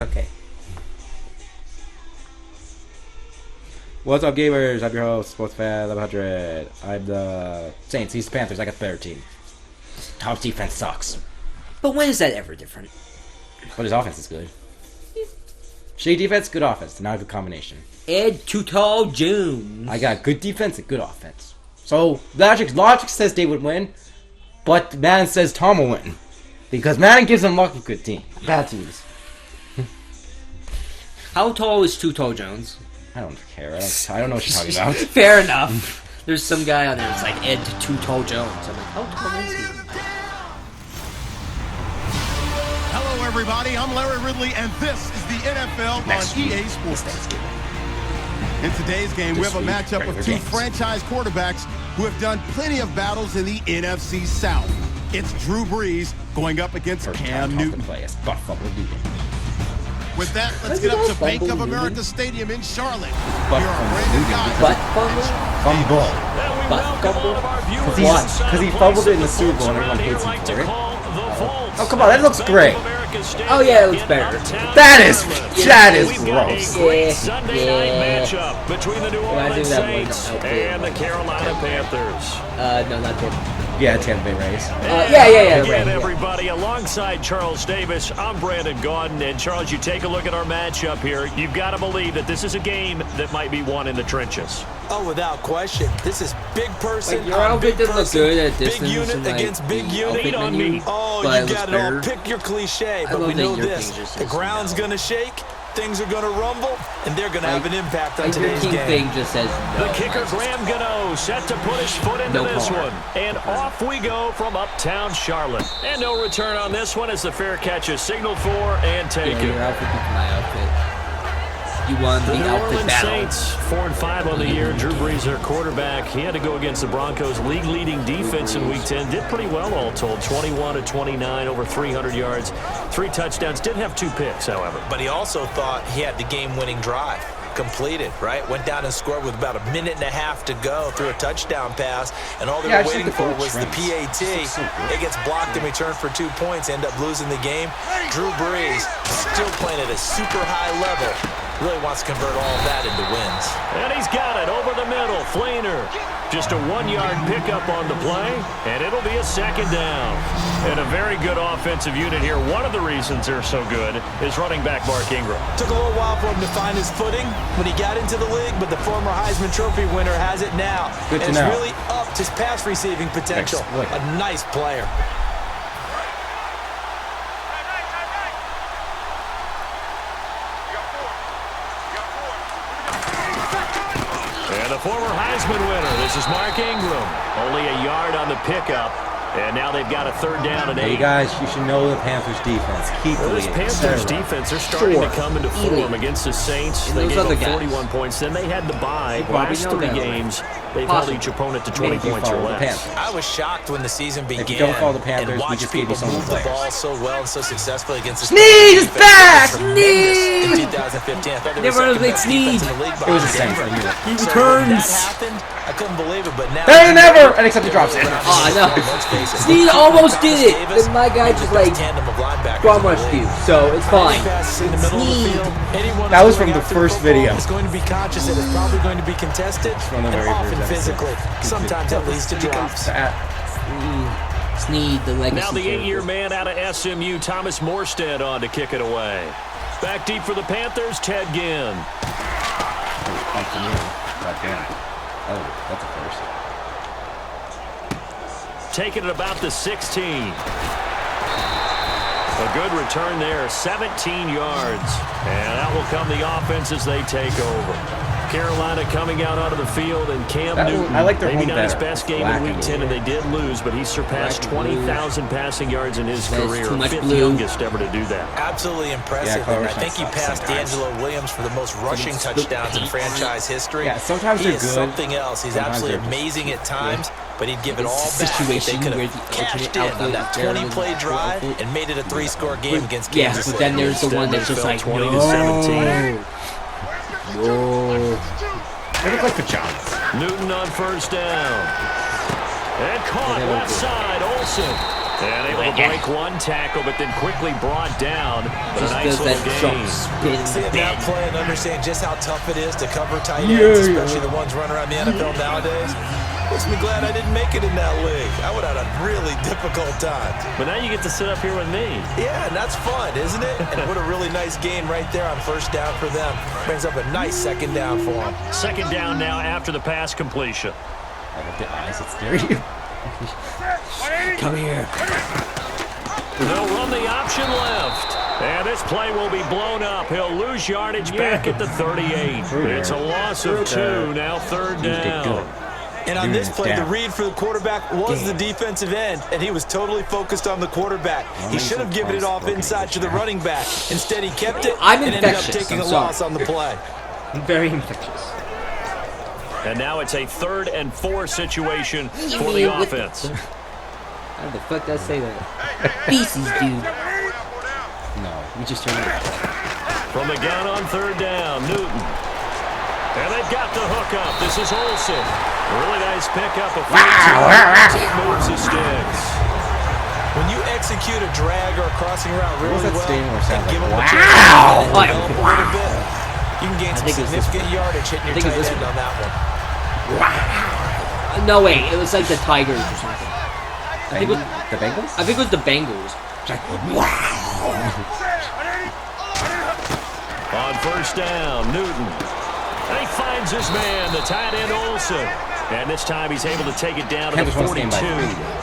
Okay. What's up, gamers? I'm your host, SportsFan 1100. I'm the Saints. He's the Panthers. I got the better team. Tom's defense sucks, But when is that ever different? but his offense is good. Shitty defense, good offense. Not a good combination. Ed Too Jones. I got good defense and good offense. So logic says they would win, but Madden says Tom will win because Madden gives him luck with good team, bad teams. How tall is Too Tall Jones? I don't care. I don't know what you're talking about. Fair enough. There's some guy on there that's like Ed Too Tall Jones. I'm like, how tall is he? Hello, everybody. I'm Larry Ridley, and this is the NFL on EA Sports. In today's game, we have a matchup of two franchise quarterbacks who have done plenty of battles in the NFC South. It's Drew Brees going up against Cam Newton. With that, let's get up to Bank of America Stadium in Charlotte. Because he fumbled it in the Super Bowl and everyone hates him for it. Oh, come on, that looks great. Oh yeah, it looks better. That is gross. Matchup between the New Orleans Saints and the Carolina Panthers. No, not him. Yeah, Tampa Bay Rays. Yeah. Again, everybody, alongside Charles Davis, I'm Brandon Gaudin, and Charles, you take a look at our matchup here. You've got to believe that this is a game that might be won in the trenches. Oh, without question. This is big person. Like, your outfit doesn't look good at distance. Big unit and, like, against big unit. on me. Oh, but you got it all. Pick your cliche, but we know this. The ground's going to shake. Things are going to rumble, and they're going to have an impact on today's game. Your thing just says no. The kicker, Graham Gano, set to put his foot into this one. And off we go from uptown Charlotte. And no return on this one as the fair catch is signaled for and taken. Your outfit beats my outfit. You won the outfit battle. Saints 4-5 on the year. Drew Brees, their quarterback. He had to go against the Broncos' league-leading defense in Week 10. Did pretty well, all told. 21-29, over 300 yards, 3 touchdowns. Did have 2 picks, however. But he also thought he had the game-winning drive completed, right? Went down and scored with about a minute and a half to go through a touchdown pass, and all they were waiting for was the PAT. It gets blocked in return for 2 points, end up losing the game. Drew Brees still playing at a super high level. Really wants to convert all of that into wins. And he's got it over the middle. Flainer. Just a 1-yard pickup on the play, and it'll be a 2nd down. And a very good offensive unit here. One of the reasons they're so good is running back Mark Ingram. Took a little while for him to find his footing when he got into the league, but the former Heisman Trophy winner has it now. Good to and it's know. really upped his pass receiving potential. A nice player. And the former Heisman winner, this is Mark Ingram. Only a yard on the pickup. And now they've got a 3rd down and 8. Hey guys, you should know the Panthers defense. Keep Well, this Panthers defense, they're starting to come into form against the Saints. They gave up 41 points. Then they had the bye. Last 3 games, they've held each opponent to 20 points or less. I was shocked when the season began. If you don't follow the Panthers, and we watched just gave you people some move the players. ball so well and so successfully against the SNEAD is back! SNEAD! In 2015, I thought they Never were like second SNEAD. best defense in the league. It was the same for you. He So returns. when that happened, I couldn't believe it, but now... They never! And except he drops it. Oh, no. SNEAD almost did it. Then my guy just, like, bum rushed you. So, it's fine. That was from the first video. It's going to be conscious and it's probably going to be contested, From the and very often first physically. Sometimes that leads to drops. SNEAD, the legacy. Now the 8-year man out of SMU, Thomas Morstead, on to kick it away. Back deep for the Panthers, Ted Ginn. Oh, that's a first. Taking it about the 16. A good return there, 17 yards. And that will come the offense as they take over. Carolina coming out onto the field, and Cam Newton, I like their maybe home not his better. best game in Week 10, and they did lose, but he surpassed 20,000 passing yards in his career, 5th youngest ever to do that. Absolutely impressive. Yeah, and I think he passed D'Angelo Williams for the most rushing touchdowns in franchise history. Yeah, sometimes he they're is good. something else. He's Sometimes absolutely they're just amazing at times, but he'd give it It's all a back if they situation could where have the cashed alternate in on that outlet there 20-play is drive awful. and made it a 3-score game against Yeah, Kansas but City. then there's the one that's just like, 20 to 17. no. They look like pajamas. Newton on 1st down. And caught left side, Olsen. And able to break one tackle, but then quickly brought down. But a nice little gain. Seeing that play and understand just how tough it is to cover tight ends, especially the ones running around the NFL nowadays, makes me glad I didn't make it in that league. I would have had a really difficult time. But now you get to sit up here with me. Yeah, and that's fun, isn't it? And what a really nice gain right there on first down for them. Brings up a nice second down for them. Second down now after the pass completion. I love the eyes, it's scary. Come here. They'll run the option left. And this play will be blown up. He'll lose yardage back at the 38. It's a loss of 2, now third down. And on this play, the read for the quarterback was the defensive end, and he was totally focused on the quarterback. He should have given it off inside to the running back. Instead, he kept it and ended up taking a loss on the play. I'm very infectious. And now it's a 3rd and 4 situation for the offense. How the fuck did I say that? Feces, dude. No, we just turned it. From the gun on 3rd down, Newton. And they've got the hook up. This is Olsen. Really nice pickup. Moves his sticks. When you execute a drag or a crossing route really well and give them a bit, you can gain some significant yardage hitting your tight end on that one. No, wait. It was like the Tigers or something. I think it was the Bengals? I think it was the Bengals. On first down, Newton. And he finds his man, the tight end Olsen. And this time he's able to take it down to the 42.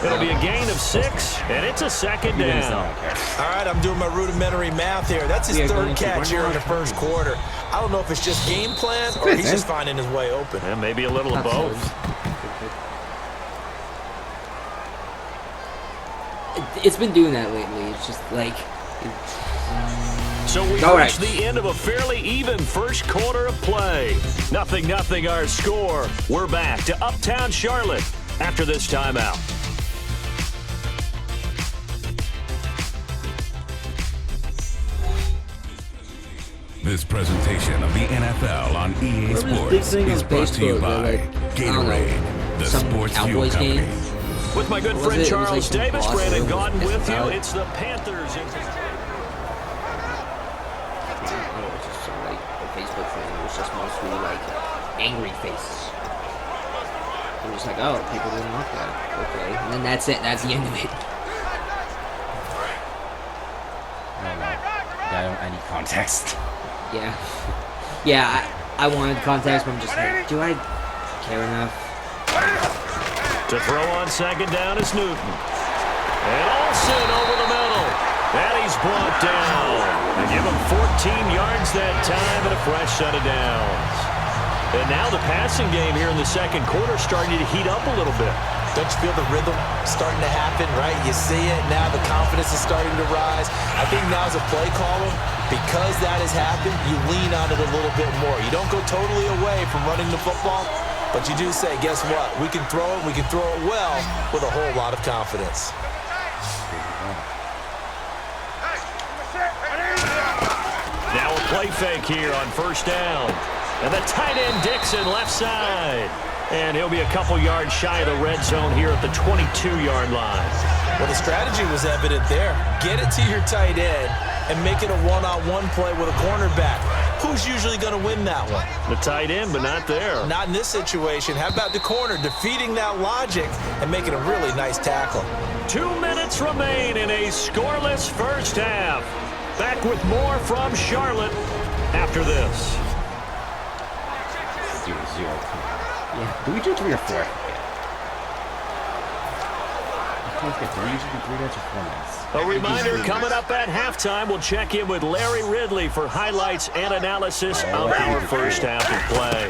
It'll be a gain of 6, and it's a second down. All right, I'm doing my rudimentary math here. That's his 3rd catch here in the first quarter. I don't know if it's just game plan or he's just finding his way open. And maybe a little of both. It's been doing that lately. It's just like... So we reached the end of a fairly even first quarter of play. 0-0 our score. We're back to Uptown Charlotte after this timeout. This presentation of the NFL on EA Sports is brought to you by Gatorade, the sports fuel company. With my good friend Charles Davis, Brandon Gaudin with you. It's the Panthers. Facebook thing. It was just mostly like angry faces. It was like, oh, people didn't like that. Okay, and then that's it. That's the end of it. I don't know. I need context. Yeah, yeah. I wanted context, but I'm just like, do I care enough? To throw on second down is Newton, and Olsen over the middle. And he's brought down. And give him 14 yards that time and a fresh set of downs. And now the passing game here in the second quarter starting to heat up a little bit. Don't you feel the rhythm starting to happen, right? You see it now. The confidence is starting to rise. I think now as a play caller, because that has happened, you lean on it a little bit more. You don't go totally away from running the football, but you do say, guess what? We can throw it. We can throw it well with a whole lot of confidence. Now a play fake here on first down. And the tight end Dixon left side. And he'll be a couple yards shy of the red zone here at the 22-yard line. Well, the strategy was evident there. Get it to your tight end and make it a one-on-one play with a cornerback. Who's usually going to win that one? The tight end, but not there. Not in this situation. How about the corner defeating that logic and making a really nice tackle? 2 minutes remain in a scoreless first half. Back with more from Charlotte after this. 0-0. Yeah. Do we do 3 or 4? A reminder coming up at halftime. We'll check in with Larry Ridley for highlights and analysis of our first half of play.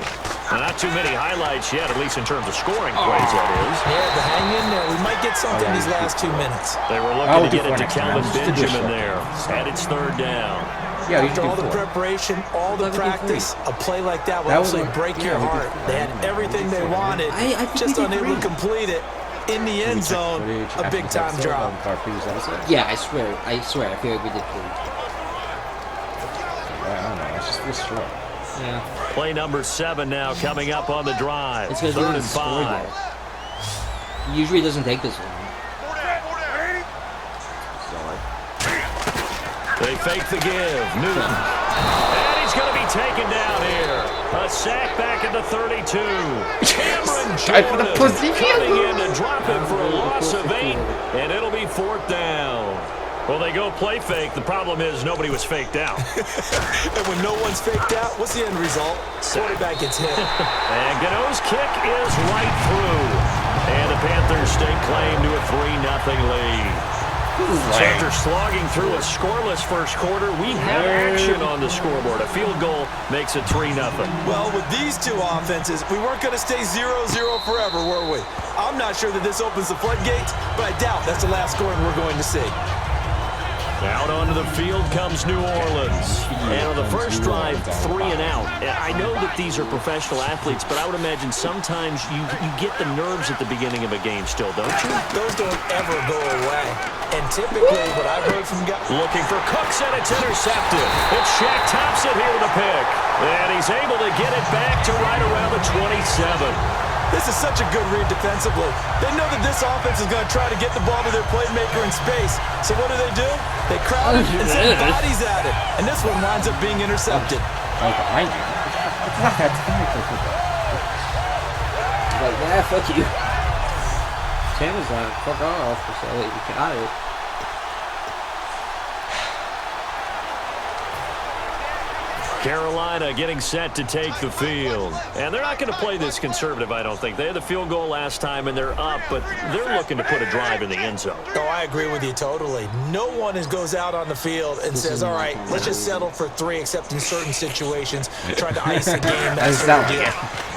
Not too many highlights yet, at least in terms of scoring plays, that is. Yeah, but hang in there. We might get something these last 2 minutes. They were looking to get it to Calvin Benjamin there. And it's third down. Yeah, after all the preparation, all the practice, a play like that will actually break your heart. They had everything they wanted, just unable to complete it. In the end zone, a big-time drop. Yeah, I swear. I feel like we did good. I don't know. It's just real short. Yeah. Play number 7 now coming up on the drive. It's 3rd and 5. Usually it doesn't take this long. They fake the give. Newton. And he's going to be taken down here. A sack back at the 32. Cameron Jordan coming in to drop him for a loss of 8. And it'll be 4th down. Well, they go play fake. The problem is nobody was faked out. And when no one's faked out, what's the end result? Quarterback gets hit. And Gano's kick is right through. And the Panthers stake claim to a 3-0 lead. So after slogging through a scoreless first quarter, we have action on the scoreboard. A field goal makes it 3-0. Well, with these two offenses, we weren't going to stay 0-0 forever, were we? I'm not sure that this opens the floodgates, but I doubt that's the last scoring we're going to see. Out onto the field comes New Orleans. And on the first drive, 3 and out. I know that these are professional athletes, but I would imagine sometimes you get the nerves at the beginning of a game still, don't you? Those don't ever go away. And typically, what I've heard from guys... Looking for Cooks, and it's intercepted. It's Shaq Thompson here with a pick. And he's able to get it back to right around the 27. This is such a good read defensively. They know that this offense is going to try to get the ball to their playmaker in space. So what do? They crowd it and send bodies at it. And this one winds up being intercepted. Like, behind you. It's not that Like, yeah, fuck you. Sam was like, fuck off. So you got it. Carolina getting set to take the field. And they're not going to play this conservative, I don't think. They had the field goal last time, and they're up, but they're looking to put a drive in the end zone. Oh, I agree with you totally. No one goes out on the field and says, all right, let's just settle for 3, except in certain situations, trying to ice a game. That's sort of deal.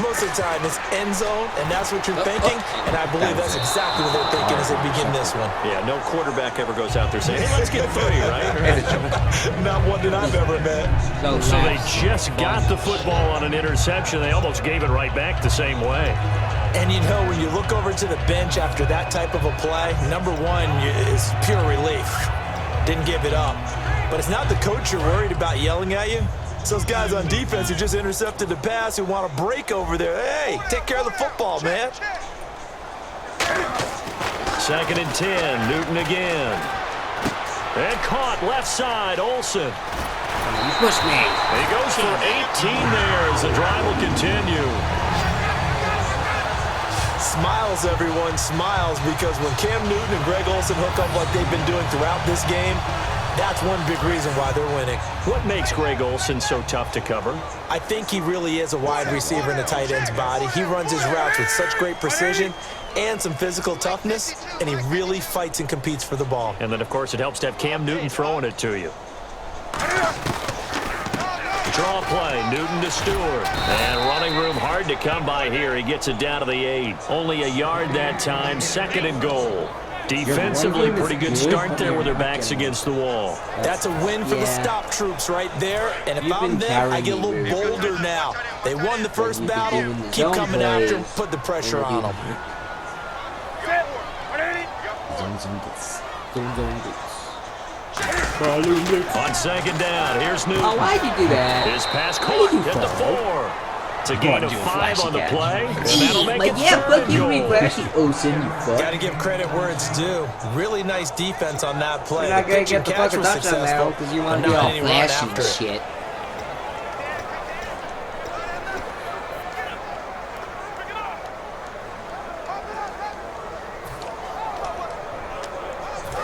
Most of the time, it's end zone, and that's what you're thinking, and I believe that's exactly what they're thinking as they begin this one. Yeah, no quarterback ever goes out there saying, hey, let's get 3, right? Not one that I've ever met. So they just got the football on an interception. They almost gave it right back the same way. And you know, when you look over to the bench after that type of a play, number one is pure relief. Didn't give it up. But it's not the coach you're worried about yelling at you. It's those guys on defense who just intercepted the pass who want to break over there. Hey, take care of the football, man. 2nd and 10, Newton again. And caught left side, Olsen. You pushed me. He goes for 18 there as the drive will continue. Smiles, everyone, smiles, because when Cam Newton and Greg Olsen hook up like they've been doing throughout this game, that's one big reason why they're winning. What makes Greg Olsen so tough to cover? I think he really is a wide receiver in a tight end's body. He runs his routes with such great precision and some physical toughness, and he really fights and competes for the ball. And then, of course, it helps to have Cam Newton throwing it to you. Draw play, Newton to Stewart. And running room hard to come by here. He gets it down to the 8. Only a yard that time, 2nd and goal. Defensively, pretty good start there with their backs against the wall. That's a win for the stop troops right there. And if I'm them, I get a little bolder now. They won the first battle. Keep coming after them. Put the pressure on them. On 2nd down, here's Newton. Oh, why'd you do that? His pass caught at the 4. It's a gain of 5 on the play, and that'll make it 3rd and goal. Olsen, you fuck. Got to give credit where it's due. Really nice defense on that play. You're not going to get the catch fucking was touchdown now because you want to be all flashy and shit.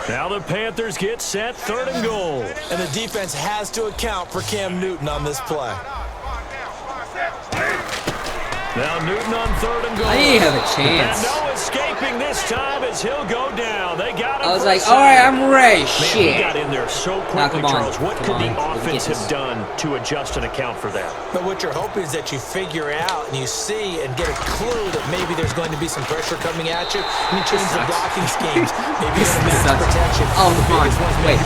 Now the Panthers get set, 3rd and goal. And the defense has to account for Cam Newton on this play. Now Newton on 3rd and goal. I didn't have a chance. And no escaping this time as he'll go down. They got him. I was like, all right, I'm ready. Shit. He got in there so quickly, Charles. What could the offense have done to adjust and account for that? But what you're hoping is that you figure out and you see and get a clue that maybe there's going to be some pressure coming at you, and you change the blocking schemes. Maybe it's max protection. Oh, come on. Wait,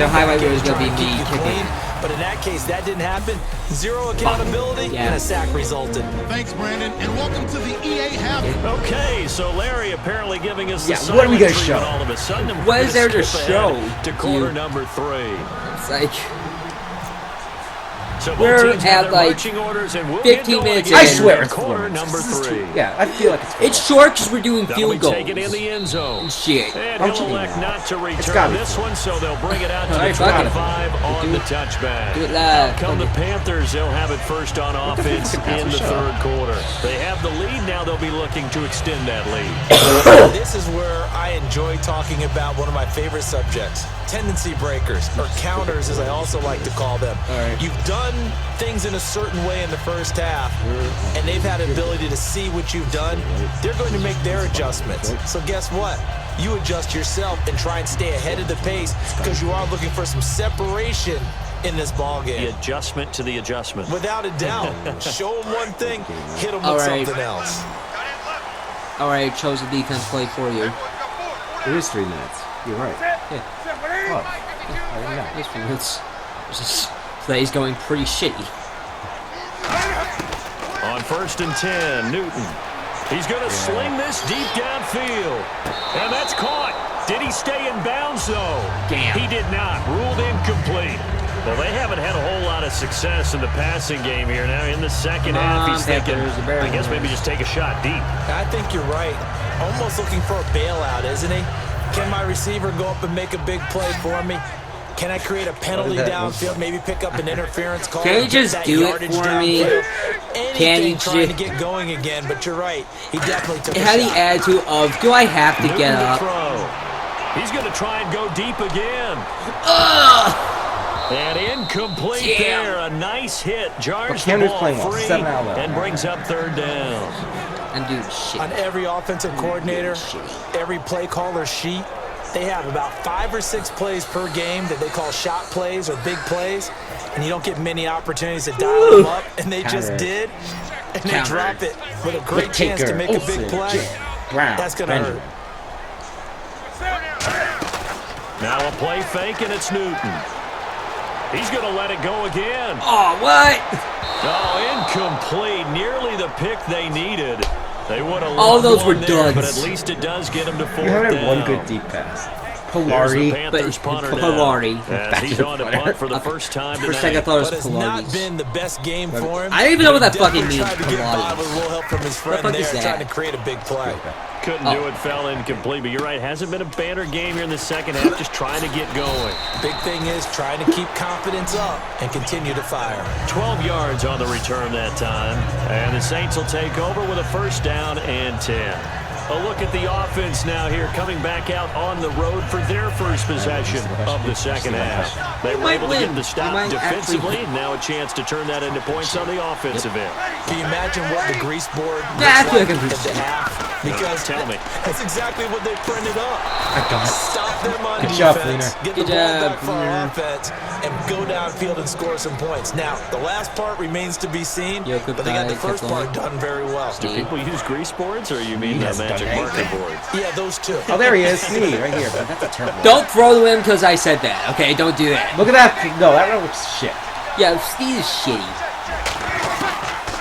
the highlight is going to be me kicking. But in that case, that didn't happen. 0 accountability, and a sack resulted. Thanks, Brandon, and welcome to the EA half. Okay, so Larry apparently giving us the what are we gonna show? All of a sudden, what is there to show? To quarter number 3. It's like So We're at like 15 minutes in. I swear it's quarter number 3. Yeah, I feel like It's short because we're doing That'll field goals. Take it in the end zone. Shit. And he'll elect not to return this one, so they'll bring it out to the 25 on the touchback. Do it live. Come the Panthers, they'll have it first on offense in the third quarter. They have the lead, now they'll be looking to extend that lead. This is where I enjoy talking about one of my favorite subjects, tendency breakers, or counters as I also like to call them. You've done things in a certain way in the first half, and they've had an ability to see what you've done. They're going to make their adjustments. So guess what? You adjust yourself and try and stay ahead of the pace because you are looking for some separation in this ball game. The adjustment to the adjustment. Without a doubt. Show them one thing, hit them with something else. All right, chose the defense play for you. It is 3 minutes. You're right. Yeah. Oh. It's 3 minutes. Today's going pretty shitty. On 1st and 10, Newton. He's going to sling this deep downfield. And that's caught. Did he stay in bounds, though? Damn. He did not. Ruled incomplete. Well, they haven't had a whole lot of success in the passing game here. Now, in the second half, he's thinking, I guess maybe just take a shot deep. I think you're right. Almost looking for a bailout, isn't he? Can my receiver go up and make a big play for me? Can I create a penalty downfield, maybe pick up an interference call? Can you just do it for me? Can you trying to get going again, but you're right. He definitely took a shot. It had the attitude of, do I have to get up? He's going to try and go deep again. And incomplete there. A nice hit. Jars the ball free and brings up 3rd down. And dude, shit. On every offensive coordinator, every play caller sheet, they have about 5 or 6 plays per game that they call shot plays or big plays, and you don't get many opportunities to dial them up, and they just did, and they drop it with a great chance to make a big play. That's going to hurt. Now a play fake, and it's Newton. He's going to let it go again. Oh, what? Oh, incomplete. Nearly the pick they needed. They would have all those were duds. But at least it does get them to 4th down. You had one good deep pass. Polari. He's on to punt for the first time tonight. For a second, I thought it was It's not been the best game for him. I don't even know what that fucking means. Tried to get by with a little help from his friend there, trying to create a big play. Couldn't do it, fell incomplete. But you're right, hasn't been a banner game here in the second half, just trying to get going. Big thing is trying to keep confidence up and continue to fire. 12 yards on the return that time. And the Saints will take over with a 1st down and 10. A look at the offense now here, coming back out on the road for their first possession of the second half. They were able to get the stop defensively, and now a chance to turn that into points on the offensive end. Can you imagine what the grease board looks like at the half? Because tell me, that's exactly what they printed up. Stop them on defense, get the ball back for our offense, and go downfield and score some points. Now, the last part remains to be seen, but they got the first part done very well. Do people use grease boards, or you mean magic marker boards? Yeah, those two. Oh, there he is. SNEAD right here. But that's a terrible Don't throw him because I said that. Okay, don't do that. Look at that. No, that one looks shit. Yeah, SNEAD is shitty.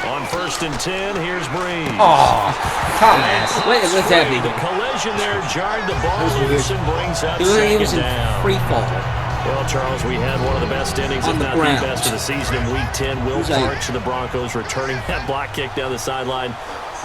On 1st and 10, here's Breeze. Oh, Thomas. What's happening? The collision there jarred the ball loose and brings up 2nd down. Free fall. Well, Charles, we had one of the best innings, if not the best of the season in Week 10. Will Parks of the Broncos returning that block kick down the sideline.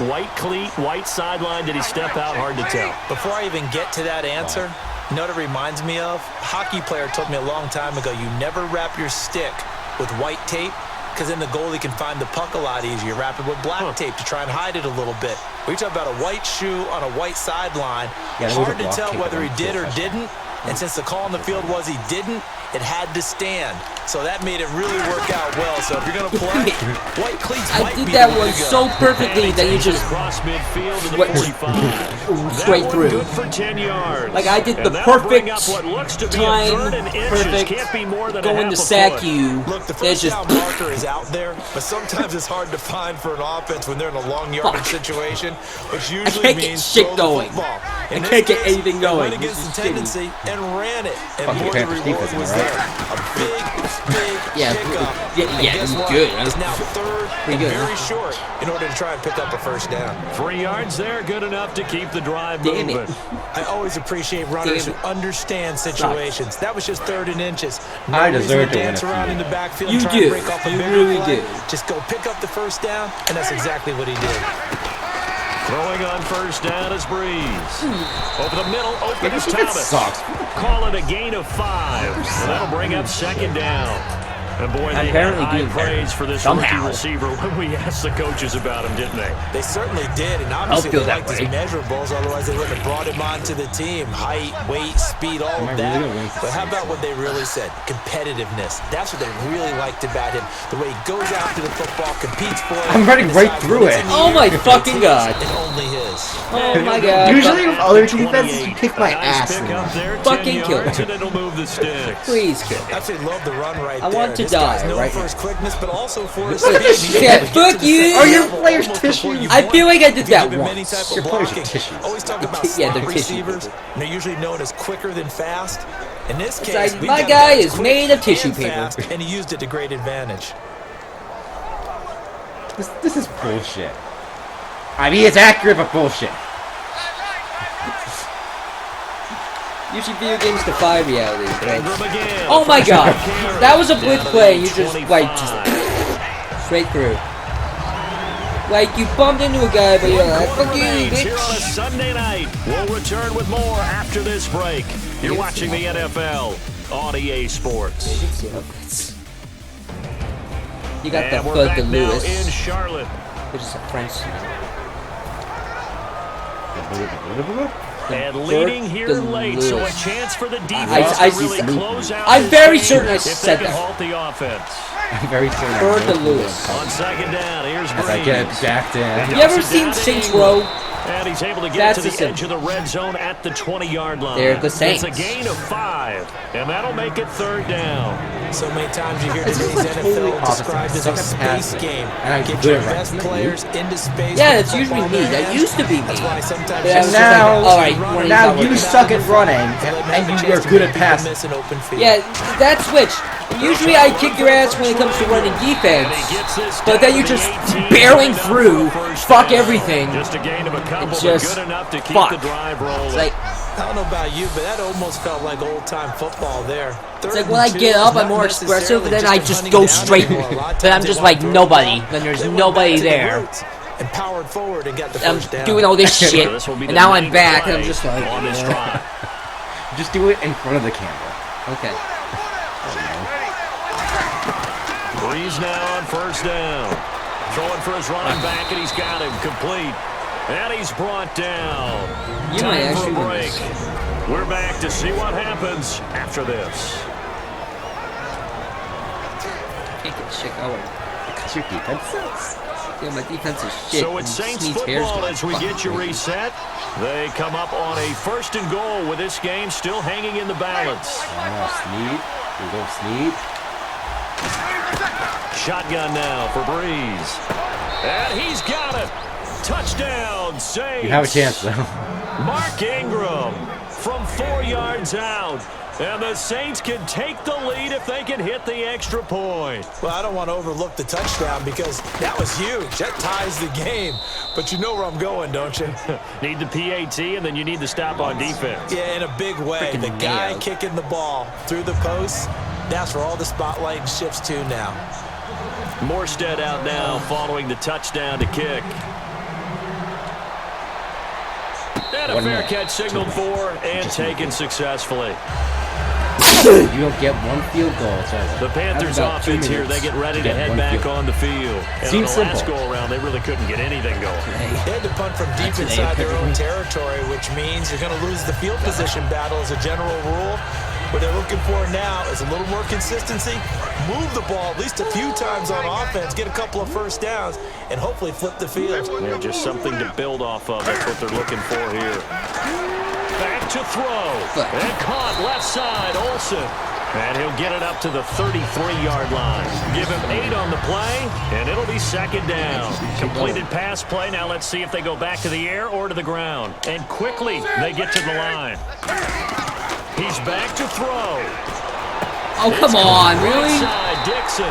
White cleat, white sideline. Did he step out? Hard to tell. Before I even get to that answer, you know what it reminds me of? A hockey player told me a long time ago, you never wrap your stick with white tape because then the goalie can find the puck a lot easier. Wrap it with black tape to try and hide it a little bit. We talk about a white shoe on a white sideline. Hard to tell whether he did or didn't. And since the call on the field was he didn't, it had to stand. So that made it really work out well. So if you're going to play, white cleats I did that one so perfectly that you just cross midfield to the 45. Straight through. Good for 10 yards. Like I did the perfect time, perfect going to sack you. Look, the first down marker is out there, but sometimes it's hard to find for an offense when they're in a long yardage situation, which usually means throw the football. I can't get anything going. Went against the tendency and ran it, and boy, the reward was there. A big pickup. Guess what? Good. It's now third and very short in order to try and pick up a first down. 3 yards there, good enough to keep the drive moving. I always appreciate runners who understand situations. That was just 3rd and inches. I deserve to dance around in the backfield. You try do. And break off a You bigger really play. do. Just go pick up the first down, and that's exactly what he did. Throwing on first down is Breeze. Over the middle, open is Thomas. Sucks. Call it a gain of 5. And that'll bring up 2nd down. And boy, they had high praise for this rookie receiver when we asked the coaches about him, didn't they? They certainly did, and obviously they liked his measurables, otherwise they wouldn't have brought him onto the team. Height, weight, speed, all of that. But how about what they really said? Competitiveness. That's what they really liked about him. The way he goes after the football, competes for it. I'm running right through it. Oh my fucking god. And only his. Oh my god. Usually with other defenses, you kick my ass. Fucking kill him. And it'll move the sticks. Please kill him. Absolutely love the run right there. I want to This guy's die known right for now. his quickness, but also for his Yeah, fuck you! Are your players tissue? I feel like I did that Give him any once. type of Your players are blocking. tissues. Always talk about Yeah, slot they're tissue. receivers, and they're usually known as quicker than fast. In this case, like, we my got guy that's is quick made of tissue and paper. fast, and he used it to great advantage. This is bullshit. I mean, it's accurate, but bullshit. Usually video games defy reality, right? Ingram again. Oh my god! That was a blitz Down to play, the you just, 25. like, just straight through. Like, you bumped into a guy, but you're like, fuck you, Here on a bitch! Sunday night. We'll return with more after this break. You're watching the NFL on EA Sports. You got the And we're Bud back the now Lewis, in Charlotte. which is a French. And leading here the late, so a Lewis. chance for the I defense to really see- close out I'm this very game certain I if they said can that. halt the offense. I'm very certain. Bird the Lewis. On 2nd down, here's As I get Breeze. backed in. You ever seen Saints Row? And he's able to get That's to the the edge of the red zone at the 20-yard line. They're the Saints. It's a gain of 5, and that'll make it 3rd down. So many times you hear This is today's the totally NFL opposite. described as Suck a at space passing. game. And I'm Get good your at best running. players into space. Yeah, with that's the usually football me. in their That hands. used to be me. That's why sometimes But you I'm see just now- like, alright, running Now out you with suck at the running, football, and let you are the good at chance to passing. miss an open field. Yeah, that switch. Usually I kick your ass when it comes to running defense, but then you just barreling through, fuck everything. Just a gain of a couple, It's but just good enough to keep fuck. the drive rolling. It's like, I don't know about you, but that almost felt like old-time football there. it's like when I get up, I'm more expressive, and then I just go straight. Then I'm just like nobody. Then there's nobody there. And powered forward and got the I'm first down. doing all this shit, This will be and the now I'm 9th back, and I'm play just like, on this drive. Just do it in front of the camera. okay. Breeze now on 1st down. Throwing for his running back, and he's got him complete. And he's brought down. You might Time for actually a win break. this. We're back to see what happens after this. Can't get shit going. Because your defense sucks. Yeah, my defense is shit. So it's and Saints Snead's hair's football going as we get you reset. They come up on a 1st and goal with this game still hanging in the balance. Snead. We go Snead. Shotgun now for Breeze. And he's got it. Touchdown, Saints. You have a chance, though. Mark Ingram from 4 yards out. And the Saints can take the lead if they can hit the extra point. Well, I don't want to overlook the touchdown because that was huge. That ties the game. But you know where I'm going, don't you? Need the PAT, and then you need the stop on defense. Yeah, in a big way. Freaking The guy nailed. kicking the ball through the posts, that's where all the spotlight shifts to now. Morstead out now following the touchdown to kick. And a One fair more. catch signaled for and Just taken successfully. You don't get one field goal. It's over. The Panthers That's about 2 offense here, they minutes get ready to get head one back field. on the field. And Seems on the last simple. go-around, they really couldn't get anything going. They had to punt from deep That's an inside their A-pick. own territory, which means you're going to lose the field position battle as a general rule. What they're looking for now is a little more consistency, move the ball at least a few times on offense, get a couple of first downs, and hopefully flip the field. Yeah, just something to build off of. That's what they're looking for here. Back to throw. And caught left side, Olsen. And he'll get it up to the 33-yard line. Give him 8 on the play, and it'll be 2nd down. Completed pass play. Now let's see if they go back to the air or to the ground. And quickly, they get to the line. He's back to throw. Oh, come on, really? Right side Dixon.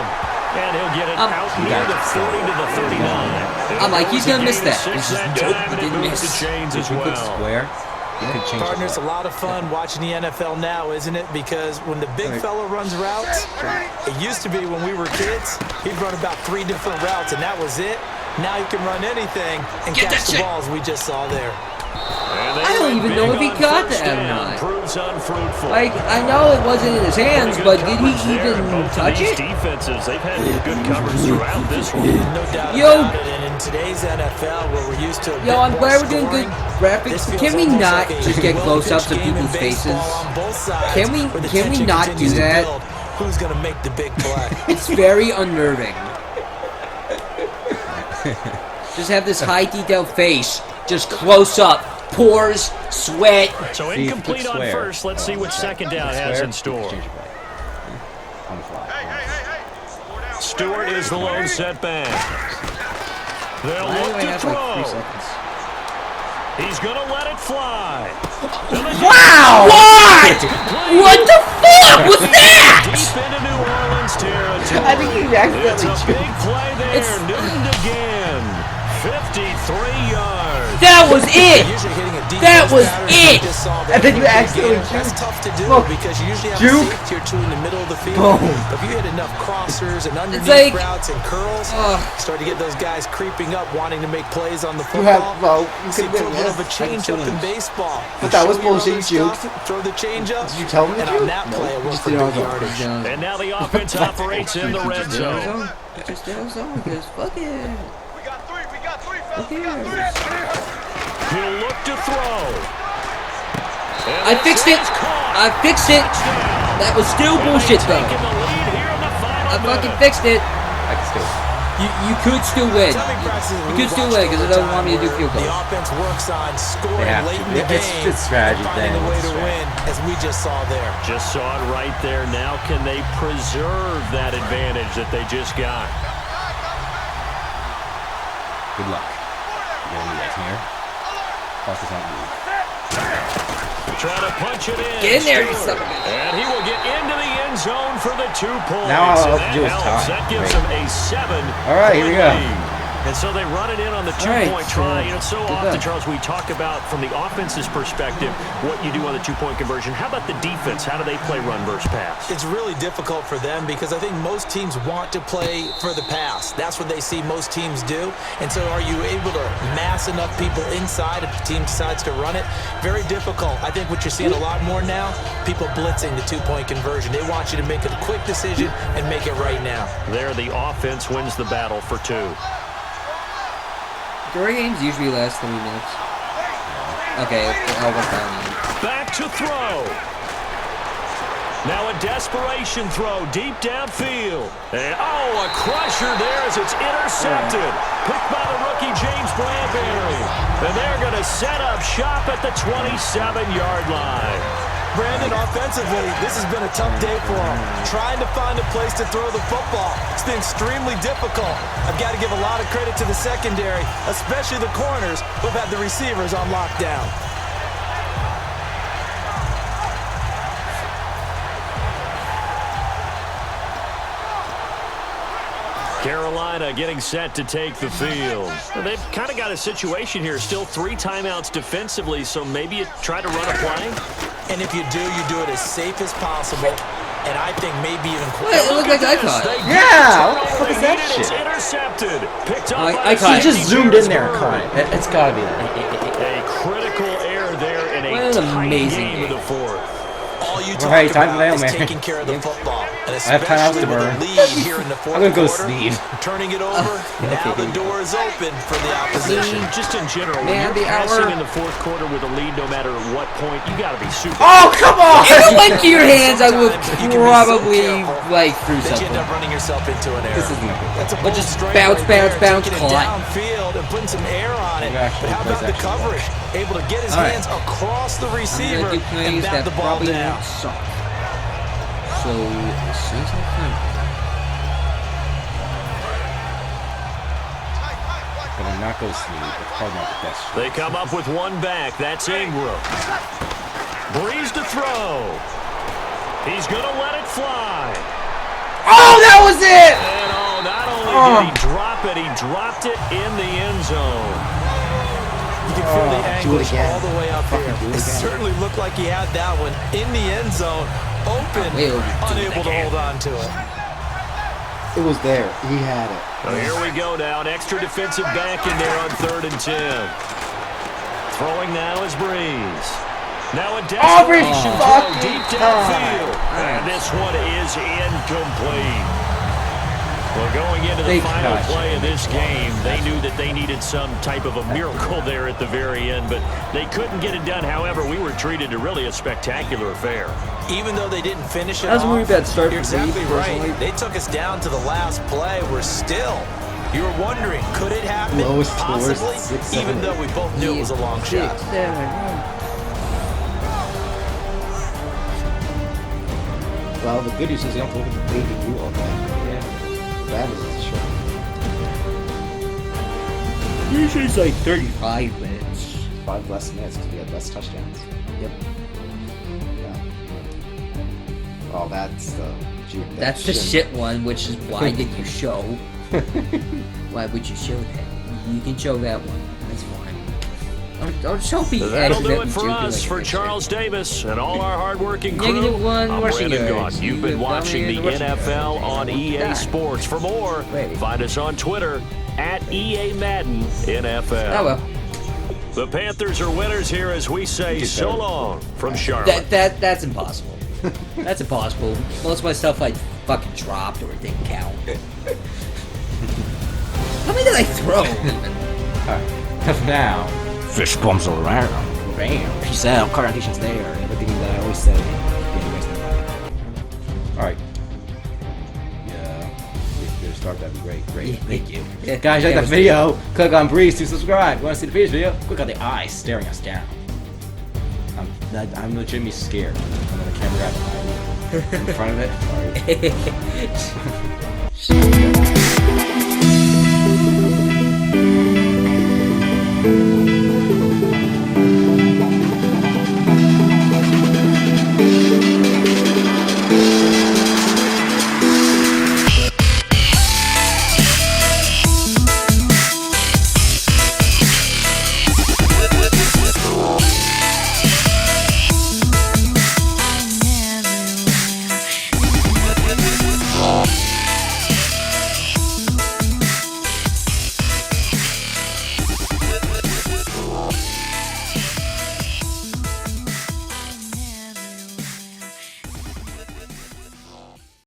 And he'll get it out near the 40 to the 39. I'm like, he's going to miss that. He's just He didn't miss the chains as If you could well. square, you could change Partner, it's it. a lot of fun watching the NFL now, isn't it? Because when the big fella runs routes, it used to be when we were kids, he'd run about 3 different routes, and that was it. Now he can run anything and catch the balls we just saw there. I don't even know if he got that or not. Proves unfruitful. Like, I know it wasn't in his hands, but did he even touch it? Defenses, they've had good coverage throughout this one. No doubt about it. And in today's NFL, where we're used to I'm glad we're doing good graphics. Can we not just get close-ups of people's faces? Can we not do that? Who's gonna make the big play? It's very unnerving. Just have this high detailed face, just close up, pores, sweat. So incomplete on first. Let's see what second down has in store. Stewart is the lone setback. They'll look to throw. He's going to let it fly. Wow! What? What the fuck was that? Deep into New Orleans territory. I think he accidentally It's a big play there. Newton again. 53 yards. That was it. That was it. And then you accidentally That's tough to do because you usually have juke. a safety or two in the middle of the field. Boom. But if you hit enough crossers and underneath like, routes and curls, start to get those guys creeping up, wanting to make plays on the You have, football. you See, could put a win, little yeah. of a change up in baseball. But that was Show your bullshit, other juke. stuff, throw the change up. Did you tell him to And juke? on that play, it worked for big yardage. And now the offense operates in the red zone. Just because fuck it. Who cares? He'll look to throw. I fixed it. I fixed it. That was still bullshit though. I fucking fixed it. I can still. You could still win. You could still win because it doesn't want me to do field The goals. offense works on scoring They have late to. in the It's game, just strategy and finding thing. a way It's to win, as we just saw there. Just saw it right there. Now can they preserve that advantage that they just got? Good luck. You gotta need that here. Plus it's not move. Try to punch it in. Get in there, you Stewart. son of a- And he will get into the end zone for the 2 points. Now all I And have to do is that tie. helps. That gives Great. them a 7. All right, here we go. lead. And so they run it in on the 2-point try. You know, so good often, luck. Charles, we talk about from the offense's perspective what you do on the 2-point conversion. How about the defense? How do they play run versus pass? It's really difficult for them because I think most teams want to play for the pass. That's what they see most teams do. And so are you able to mass enough people inside if the team decides to run it? Very difficult. I think what you're seeing a lot more now, people blitzing the 2-point conversion. They want you to make a quick decision and make it right now. There, the offense wins the battle for 2. Story games usually last 3 minutes. Okay, I'll work on it. Back to throw. Now a desperation throw deep downfield. And, a crusher there as it's intercepted. Picked by the rookie James Bradbury. And they're going to set up shop at the 27-yard line. Brandon, offensively, this has been a tough day for him. Trying to find a place to throw the football. It's been extremely difficult. I've got to give a lot of credit to the secondary, especially the corners who've had the receivers on lockdown. Carolina getting set to take the field. They've kind of got a situation here. Still 3 timeouts defensively, so maybe you try to run a play. And if you do it as safe as possible. And I think maybe even Wait, it looked like I caught it. Yeah, what the fuck is that It's shit? intercepted. Picked up I by caught He it. just zoomed in there and caught it. It's gotta be that. A critical error there in What a an tight amazing game of the 4th. all you Well, talk hey, time to about nail, is man. taking care of the football. And I have time especially to with burn. a lead here in the fourth I'm gonna go quarter. SNEAD. Turning it over, now the door is open for the opposition. Just in general, when Man, you're the passing hour. in the 4th quarter with a lead, no matter what point, you got to be super. Oh, come on! If it went to your hands, I would You can be so probably, careful like, through that you something. end up running yourself into an error. This isn't good. That's a But bold just strike bounce, right bounce, there, bounce, taking it caught. downfield and putting some air on it. Maybe I should But how play about the that coverage? Able to get his All right. hands across the I'm receiver gonna do and plays bat that the ball probably down. won't suck. So, as soon as I can. But I'm not going to SNEAD. It's probably not the best. They come up with 1 back. That's Ingram. Breeze to throw. He's going to let it fly. Oh, that was was it? And not only did he drop it, he dropped it in the end zone. You can feel the anguish all the way up here. It certainly looked like he had that one in the end zone, open, unable to hold on to it. It was there. He had it. So here we go now. An extra defensive back in there on 3rd and 10. Throwing now is Breeze. Now a desperation throw deep downfield. And this one is incomplete. Well, going into the final play of this game, they knew that they needed some type of a miracle there at the very end, but they couldn't get it done. However, we were treated to really a spectacular affair. Even though they didn't finish it off, you're exactly right. They took us down to the last play. You were wondering, could it happen? Possibly, even though we both knew it was a long shot. Well, the good news is you don't have to look at the baby view all day. Yeah. That is short. Usually it's like 35 minutes. 5 less minutes because we had less touchdowns. Yep. Yeah. Oh, that's the... That's the shit one, which is why did you show? Why would you show that? You can show that one. That's fine. Don't show me. That'll do it for us, for Charles Davis and all our hardworking crew. I'm Brandon Gaughan. You've been watching the NFL on EA Sports. For more, find us on Twitter at EA Madden NFL. Oh well. The Panthers are winners here as we say so long from Charlotte. That's impossible. That's impossible. Most of my stuff I fucking dropped or it didn't count. How many did I throw even? Alright. Now, fish bumps around. Bam. Peace out. Congratulations there. Everything that I always say. Yeah, you guys know. Alright. Yeah. If you could start, that'd be great. Great. Thank you. Yeah. Guys, like that video. Click on Breeze to subscribe. Want to see the previous video? Click on the eyes staring us down. I'm legitimately scared. I'm on the camera guy behind me. In front of it. Sorry.